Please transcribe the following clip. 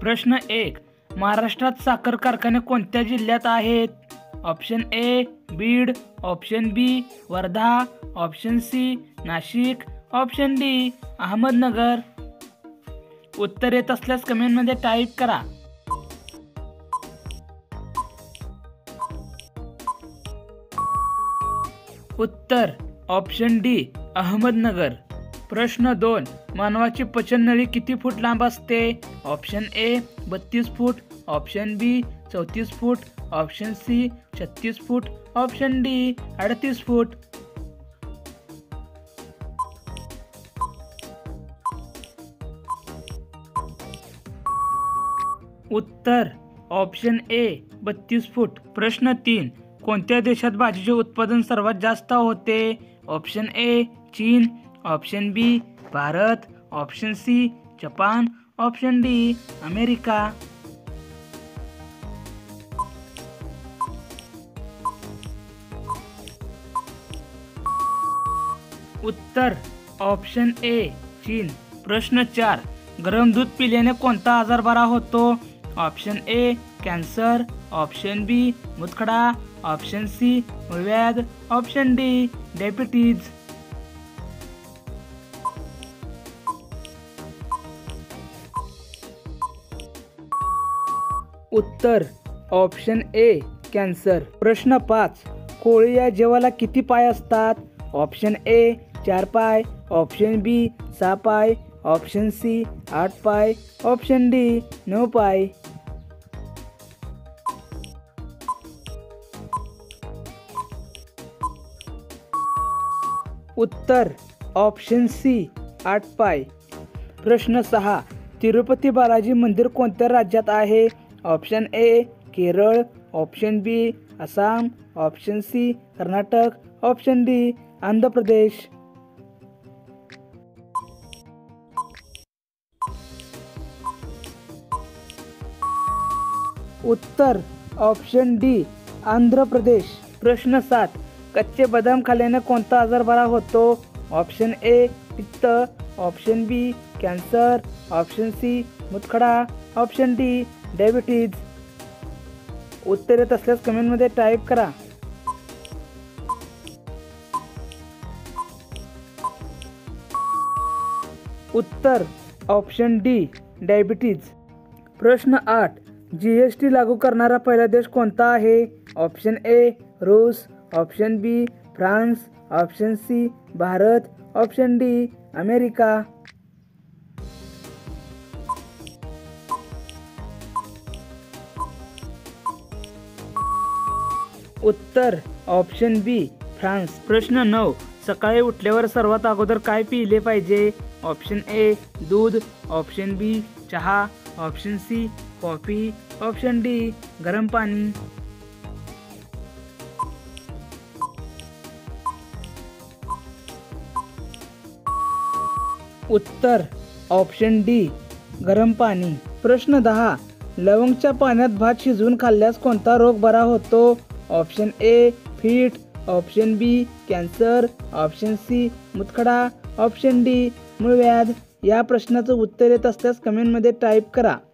प्रश्न 1. महाराष्ट्रात साखर कारखाने कोणत्या जिल्ह्यात आहेत? Option A Beed, option B Wardha, option C Nashik, option D Ahmednagar. उत्तर येत असल्यास कमेंटमध्ये टाईप करा. उत्तर ऑप्शन डी अहमदनगर. प्रश्न 2. मानवाची पचननळी किती फूट लांब असते? ऑप्शन ए 32 फूट, ऑप्शन बी 34 फूट, ऑप्शन सी 36 फूट, ऑप्शन डी 38 फूट. उत्तर ऑप्शन ए 32 फूट. प्रश्न 3. कोणत्या देशात भाजीचे उत्पादन सर्वात जास्त होते? ऑप्शन ए चीन, option B Bharat, option C Japan, option D America. उत्तर ऑप्शन ए चीन. प्रश्न 4. गरम दूध पिल्याने कोणता आजार बरा होतो? Option A cancer, option B मुतखडा, ऑप्शन सी मूळव्याध, ऑप्शन डी डायबिटीज. उत्तर ऑप्शन ए कॅन्सर. प्रश्न 5. कोळी या जीवाला किती पाय असतात? ऑप्शन ए 4 पाय, ऑप्शन बी 6 पाय, ऑप्शन सी 8 पाय, ऑप्शन डी 9 पाय. उत्तर ऑप्शन सी 8 पाय. प्रश्न 6. तिरुपती बालाजी मंदिर कोणत्या राज्यात आहे? Option A Kerala, option B Assam, option C Karnataka, option D Andhra Pradesh. उत्तर ऑप्शन डी आंध्र प्रदेश. प्रश्न 7. कच्चे बदाम खाल्ल्याने कोणता आजार बरा होतो? ऑप्शन ए पित्त, option B cancer, option C मुतखडा, ऑप्शन डी डायबिटीज. उत्तर येत असल्यास कमेंटमध्ये टाईप करा. उत्तर ऑप्शन डी डायबिटीज. प्रश्न 8. GST लागू करणारा पहिला देश कोणता आहे? ऑप्शन ए रूस, option B France, option C Bharat, option D America. उत्तर ऑप्शन बी फ्रान्स. प्रश्न 9. सकाळी उठल्यावर सर्वात अगोदर काय पिले पाहिजे? ऑप्शन ए दूध, ऑप्शन बी चहा, option C coffee, option D गरम पाणी. उत्तर ऑप्शन डी गरम पाणी. प्रश्न 10. लवंगच्या पाण्यात भात शिजवून खाल्ल्यास कोणता रोग बरा होतो? Option A fit, option B cancer, option C मुतखडा, ऑप्शन डी मूळव्याध. या प्रश्नाचं उत्तर येत असल्यास कमेंटमध्ये टाईप करा.